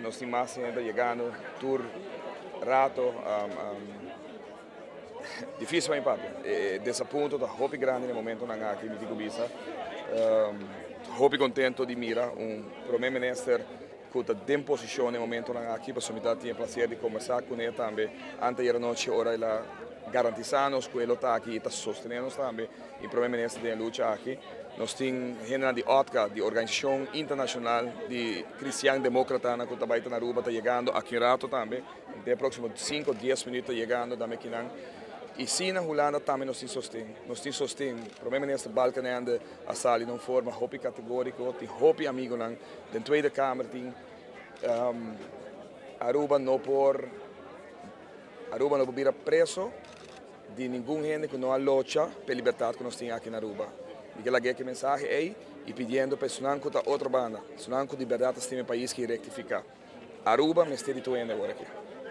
Nós temos mais gente chegando, tour rato, difícil para papi. Desapunto, da hopi grande no momento na aqui me digo bisa. Hopi contento di mira, prime minister que está em posição no momento na aqui para somitar tinha prazer de conversar com ele também. Antes da noite ora ela garantizando que ele está aqui e está sostenendo também. E prime minister de luta aqui. Nós temos gente de OTCA, de Organização Internacional de Cristiano Democrata, que está na Aruba, está chegando aqui em rato também. De próximo 5 ou 10 minutos chegando da Mequinan. E sim, na Holanda também nós temos sostém. Nós temos sostém. O primeiro-ministro Balkenende a sala de forma hopi categórica, tem hopi amigo na da Tweede Kamer tem Aruba não por vir preso de nenhum gente que não há luta pela liberdade que nós temos aqui na Aruba. E que a mensagem é e pedindo para Sunanco da outra banda, Sunanco de verdade este país que rectificar. Aruba me está dizendo agora aqui.